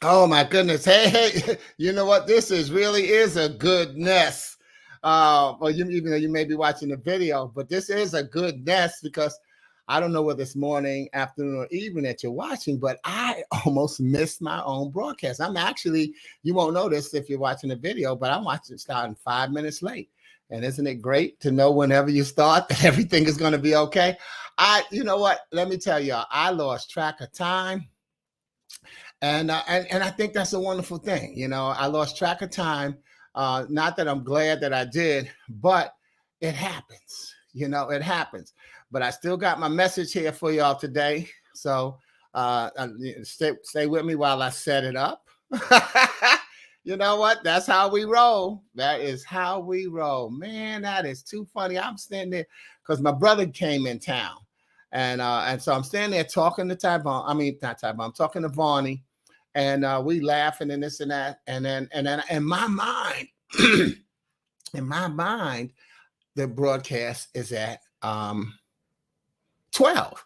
Oh my goodness. Hey, you know what? This is really is a goodness. Well, even though you may be watching the video, but this is a goodness because I don't know whether it's morning, afternoon, or evening that you're watching, but I almost missed my own broadcast. I'm actually, you won't notice if you're watching the video, but I'm watching starting 5 minutes late. And isn't it great to know whenever you start that everything is going to be okay? You know what? Let me tell y'all, I lost track of time. And I think that's a wonderful thing. You know, I lost track of time. Not that I'm glad that I did, but it happens. You know, it happens. But I still got my message here for y'all today. So stay with me while I set it up. You know what? That's how we roll. That is how we roll. Man, that is too funny. I'm standing there because my brother came in town. And so I'm standing there talking to Tybone. I mean, not Tybone. I'm talking to Vonnie, and we laughing and this and that. And then in my mind, in my mind, the broadcast is at 12,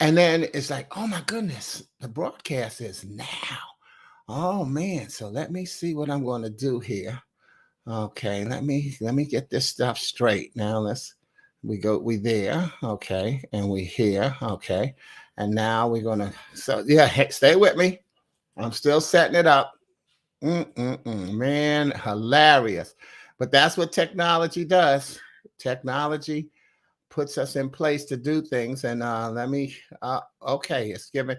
and then it's like, oh my goodness, the broadcast is now. Oh man, so let me see what I'm going to do here. Okay, let me get this stuff straight. Now we there, okay, and we here, okay, and now we're gonna. So yeah, hey, stay with me. I'm still setting it up. Man, hilarious. But that's what technology does. Technology puts us in place to do things. And let me. Okay, it's giving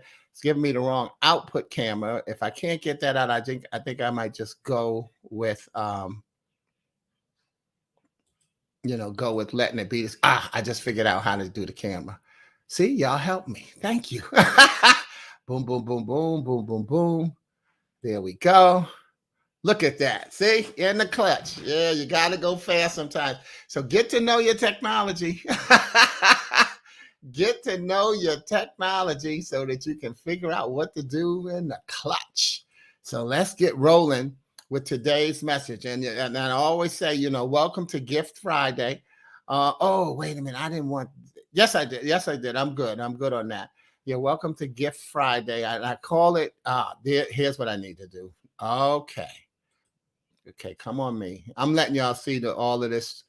me the wrong output camera. If I can't get that out, I think I might just go with go with letting it be. I just figured out how to do the camera. See, y'all help me. Thank you. Boom, boom, boom, boom, boom, boom, boom. There we go. Look at that. See, in the clutch. Yeah, you got to go fast sometimes. So get to know your technology. Get to know your technology so that you can figure out what to do in the clutch. So let's get rolling with today's message. And I always say, welcome to Gift Friday. Oh, wait a minute. I didn't want. Yes, I did. Yes, I did. I'm good. I'm good on that. Yeah, welcome to Gift Friday. I call it. Here's what I need to do. Okay, come on, me. I'm letting y'all see all of this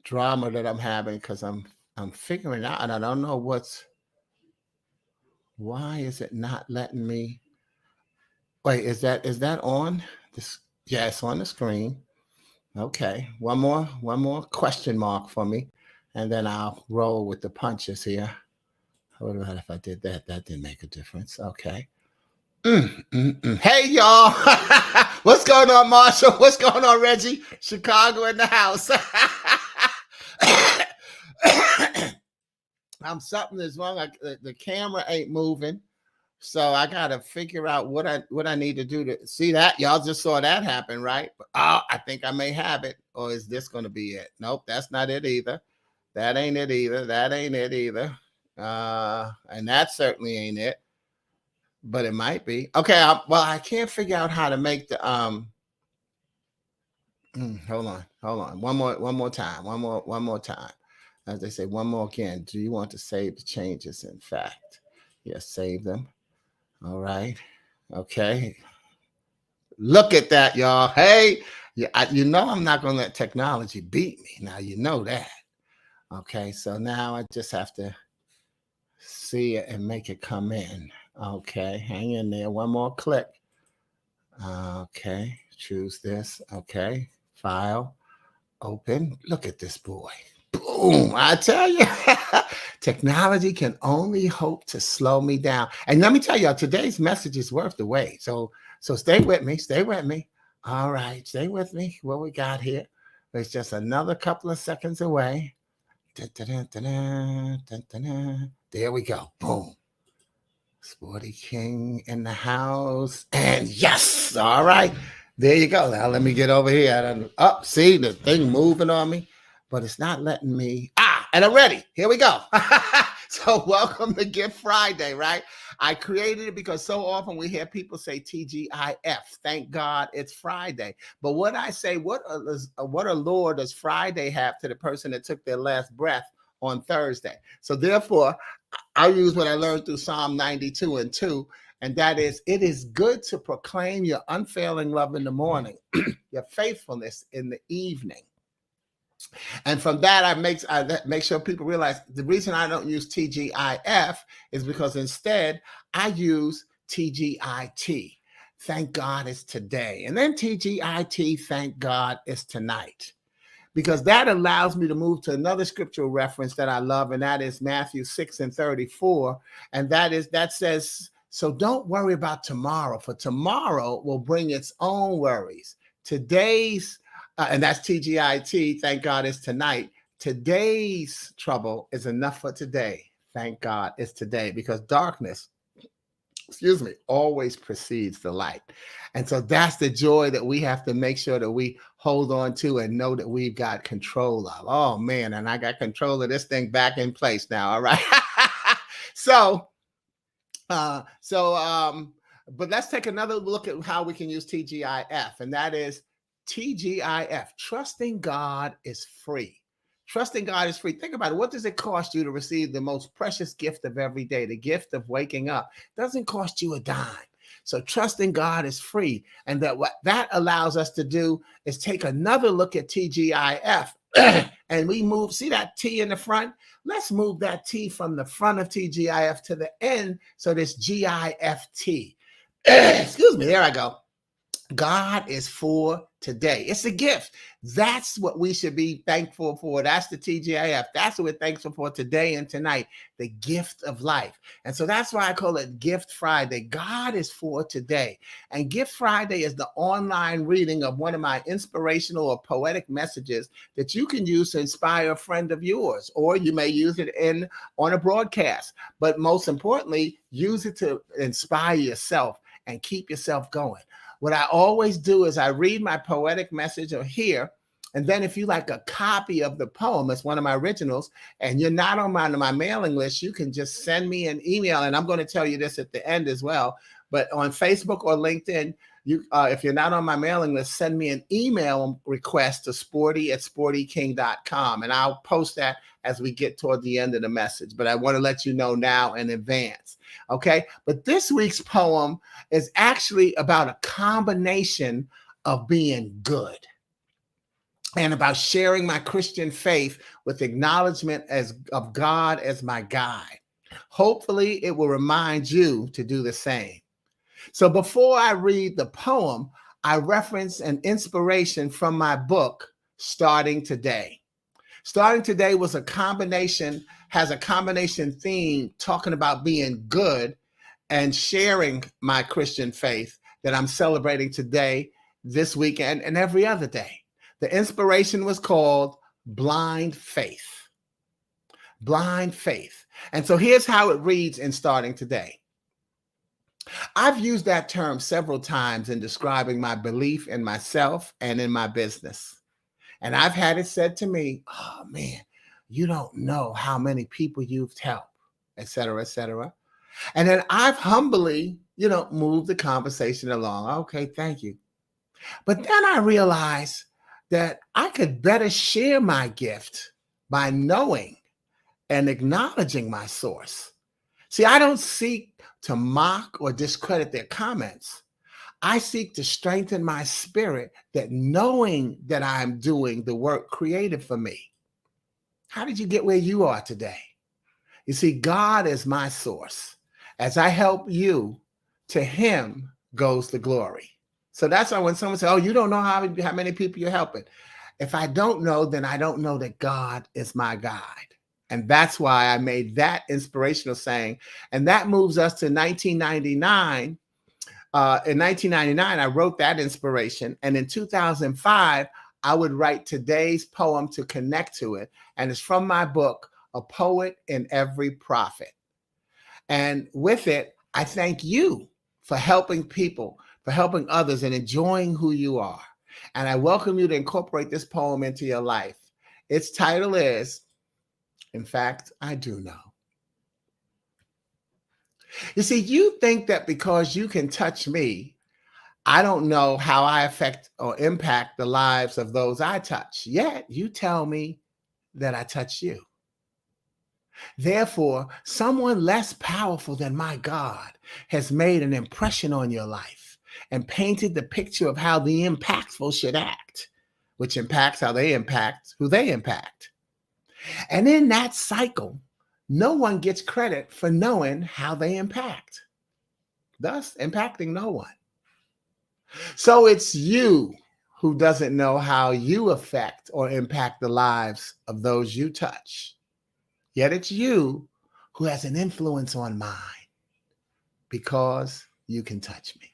drama that I'm having because I'm figuring out, and I don't know why is it not letting me. Wait, is that on? Yeah, it's on the screen. Okay, one more question mark for me, and then I'll roll with the punches here. What about if I did that? That didn't make a difference. Okay. Hey, y'all. What's going on, Marshall? What's going on, Reggie? Chicago in the house. Something is wrong. The camera ain't moving. So I got to figure out what I need to do to see that. Y'all just saw that happen, right? I think I may have it. Or is this going to be it? Nope, that's not it either. That ain't it either. That ain't it either. And that certainly ain't it. But it might be. Okay, well, I can't figure out how to make the hold on. One more time. One more time. As they say, one more again. Do you want to save the changes? In fact, yes, save them. All right. Okay. Look at that, y'all. Hey, I'm not going to let technology beat me. Now, you know that. Okay. So now I just have to see it and make it come in. Okay. Hang in there. One more click. Okay. Choose this. Okay. File. Open. Look at this boy. Boom. I tell you, technology can only hope to slow me down. And let me tell y'all, today's message is worth the wait. So stay with me. Stay with me. All right. Stay with me. What we got here? It's just another couple of seconds away. There we go. Boom. Sporty King in the house. And yes. All right. There you go. Now let me get over here. See the thing moving on me, but it's not letting me. And I'm ready. Here we go. So welcome to Gift Friday, right? I created it because so often we hear people say TGIF. Thank God it's Friday. But what I say, what allure does Friday have to the person that took their last breath on Thursday? So therefore, I use what I learned through Psalm 92 and 2, and that is, it is good to proclaim your unfailing love in the morning, your faithfulness in the evening. And from that, I make sure people realize the reason I don't use TGIF is because instead I use TGIT. Thank God it's today. And then TGIT, thank God it's tonight. Because that allows me to move to another scriptural reference that I love, and that is Matthew 6:34. And that says, so don't worry about tomorrow, for tomorrow will bring its own worries. Today's and that's TGIT, thank God it's tonight. Today's trouble is enough for today. Thank God it's today, because darkness, always precedes the light. And so that's the joy that we have to make sure that we hold on to and know that we've got control of. Oh man, and I got control of this thing back in place now. All right. so, but let's take another look at how we can use TGIF, and that is TGIF. Trusting God is free. Trusting God is free. Think about it. What does it cost you to receive the most precious gift of every day, the gift of waking up? It doesn't cost you a dime. So trusting God is free. And that what that allows us to do is take another look at TGIF. And we move, see that T in the front? Let's move that T from the front of TGIF to the end. So this GIFT. Excuse me, there I go. God is for today. It's a gift. That's what we should be thankful for. That's the TGIF. That's what we're thankful for today and tonight, the gift of life. And so that's why I call it Gift Friday. God is for today. And Gift Friday is the online reading of one of my inspirational or poetic messages that you can use to inspire a friend of yours, or you may use it on a broadcast. But most importantly, use it to inspire yourself and keep yourself going. What I always do is I read my poetic message or here, and then if you like a copy of the poem, it's one of my originals, and you're not on my mailing list, you can just send me an email, and I'm going to tell you this at the end as well. But on Facebook or LinkedIn, you if you're not on my mailing list, send me an email request to sporty@sportyking.com, and I'll post that as we get toward the end of the message. But I want to let you know now in advance. Okay, but this week's poem is actually about a combination of being good and about sharing my Christian faith with acknowledgement of God as my guide. Hopefully, it will remind you to do the same. So before I read the poem, I reference an inspiration from my book, Starting Today. Starting Today has a combination theme talking about being good and sharing my Christian faith that I'm celebrating today, this weekend, and every other day. The inspiration was called Blind Faith. Blind Faith. And so here's how it reads in Starting Today. I've used that term several times in describing my belief in myself and in my business. And I've had it said to me, oh man, you don't know how many people you've helped, et cetera, et cetera. And then I've humbly, moved the conversation along. Okay, thank you. But then I realized that I could better share my gift by knowing and acknowledging my source. See, I don't seek to mock or discredit their comments. I seek to strengthen my spirit, that knowing that I'm doing the work created for me. How did you get where you are today? You see, God is my source. As I help you, to him goes the glory. So that's why when someone says, oh, you don't know how many people you're helping. If I don't know, then I don't know that God is my guide. And that's why I made that inspirational saying. And that moves us to 1999. In 1999, I wrote that inspiration. And in 2005, I would write today's poem to connect to it. And it's from my book, A Poet in Every Prophet. And with it, I thank you for helping people, for helping others, and enjoying who you are. And I welcome you to incorporate this poem into your life. Its title is, In Fact, I Do Know. You see, you think that because you can touch me, I don't know how I affect or impact the lives of those I touch. Yet you tell me that I touch you. Therefore, someone less powerful than my God has made an impression on your life and painted the picture of how the impactful should act, which impacts how they impact who they impact. And in that cycle, no one gets credit for knowing how they impact, thus impacting no one. So it's you who doesn't know how you affect or impact the lives of those you touch. Yet it's you who has an influence on mine because you can touch me.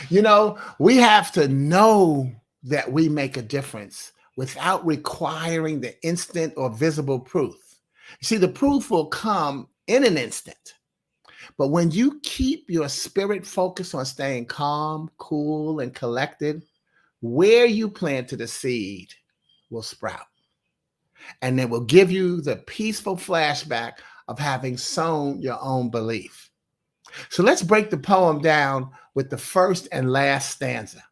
You know, we have to know that we make a difference without requiring the instant or visible proof. See, the proof will come in an instant. But when you keep your spirit focused on staying calm, cool, and collected, where you planted a seed will sprout. And it will give you the peaceful flashback of having sown your own belief. So let's break the poem down with the first and last stanza.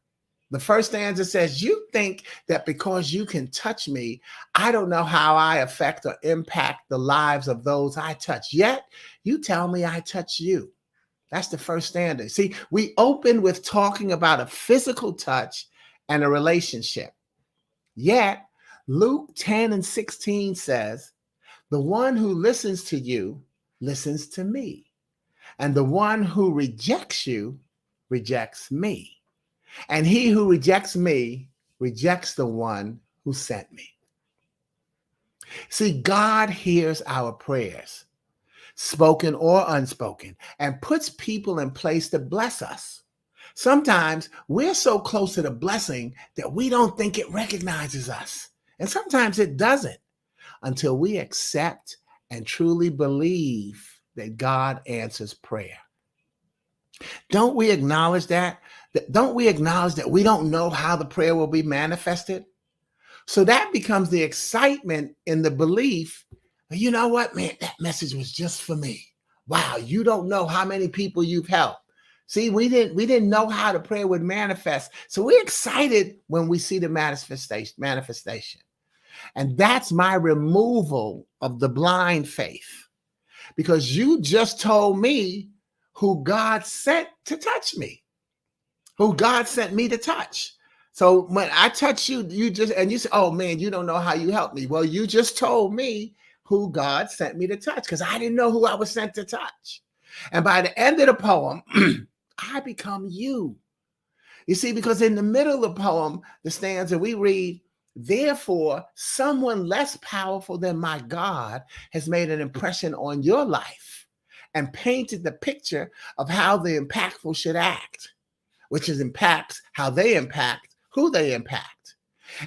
The first stanza says, you think that because you can touch me, I don't know how I affect or impact the lives of those I touch. Yet you tell me I touch you. That's the first stanza. See, we open with talking about a physical touch and a relationship. Yet Luke 10:16 says, the one who listens to you listens to me. And the one who rejects you rejects me. And he who rejects me rejects the one who sent me. See, God hears our prayers, spoken or unspoken, and puts people in place to bless us. Sometimes we're so close to the blessing that we don't think it recognizes us. And sometimes it doesn't until we accept and truly believe that God answers prayer. Don't we acknowledge that? Don't we acknowledge that we don't know how the prayer will be manifested? So that becomes the excitement in the belief, you know what, man, that message was just for me. Wow, you don't know how many people you've helped. See, we didn't know how the prayer would manifest. So we're excited when we see the manifestation. And that's my removal of the blind faith. Because you just told me who God sent to touch me, who God sent me to touch. So when I touch you, you say, oh man, you don't know how you helped me. Well, you just told me who God sent me to touch because I didn't know who I was sent to touch. And by the end of the poem, I become you. You see, because in the middle of the poem, the stanza we read, therefore, someone less powerful than my God has made an impression on your life and painted the picture of how the impactful should act, which is impacts how they impact who they impact.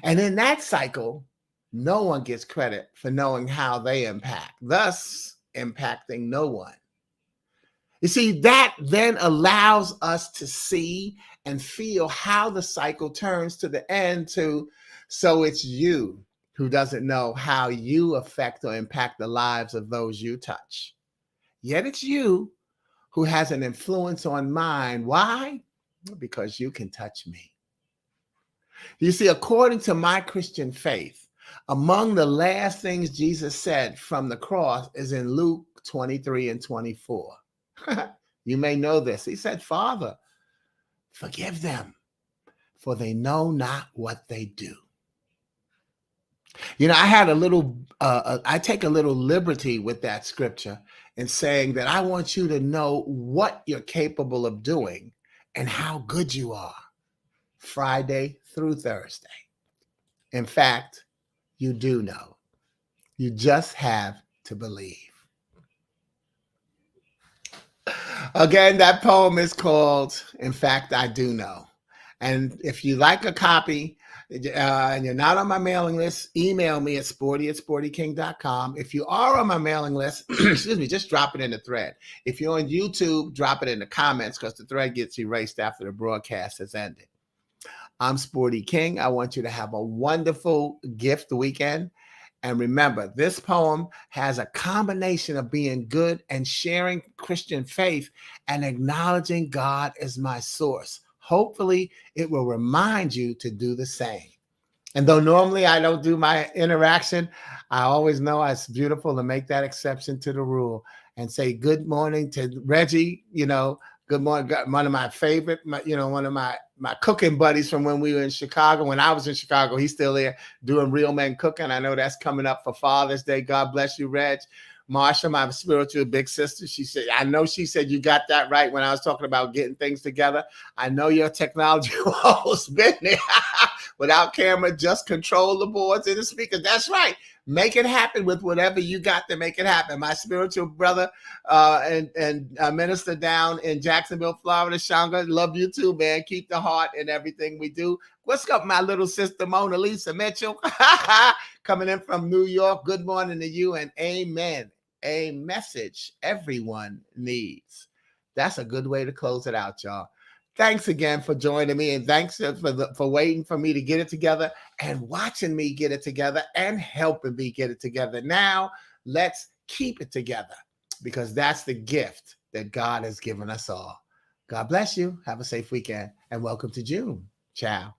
And in that cycle, no one gets credit for knowing how they impact, thus impacting no one. You see, that then allows us to see and feel how the cycle turns to the end so it's you who doesn't know how you affect or impact the lives of those you touch. Yet it's you who has an influence on mine. Why? Because you can touch me. You see, according to my Christian faith, among the last things Jesus said from the cross is in Luke 23:24. You may know this. He said, Father, forgive them, for they know not what they do. You know, I take a little liberty with that scripture in saying that I want you to know what you're capable of doing and how good you are Friday through Thursday. In fact, you do know. You just have to believe. Again, that poem is called, In Fact, I Do Know. And if you like a copy and you're not on my mailing list, email me at sporty@sportyking.com. If you are on my mailing list, excuse me, just drop it in the thread. If you're on YouTube, drop it in the comments because the thread gets erased after the broadcast has ended. I'm Sporty King. I want you to have a wonderful gift weekend. And remember, this poem has a combination of being good and sharing Christian faith and acknowledging God as my source. Hopefully, it will remind you to do the same. And though normally I don't do my interaction, I always know it's beautiful to make that exception to the rule and say good morning to Reggie. Good morning. One of my favorite, one of my cooking buddies from when we were in Chicago. When I was in Chicago, he's still there doing Real Men Cooking. I know that's coming up for Father's Day. God bless you, Reg. Marsha, my spiritual big sister, she said you got that right when I was talking about getting things together. I know your technology almost been there. Without camera, just control the boards and the speakers. That's right. Make it happen with whatever you got to make it happen. My spiritual brother and minister down in Jacksonville, Florida, Shanga, love you too, man. Keep the heart in everything we do. What's up, my little sister, Mona Lisa Mitchell? Coming in from New York. Good morning to you and amen. A message everyone needs. That's a good way to close it out, y'all. Thanks again for joining me, and thanks for waiting for me to get it together and watching me get it together and helping me get it together. Now, let's keep it together because that's the gift that God has given us all. God bless you. Have a safe weekend, and welcome to June. Ciao.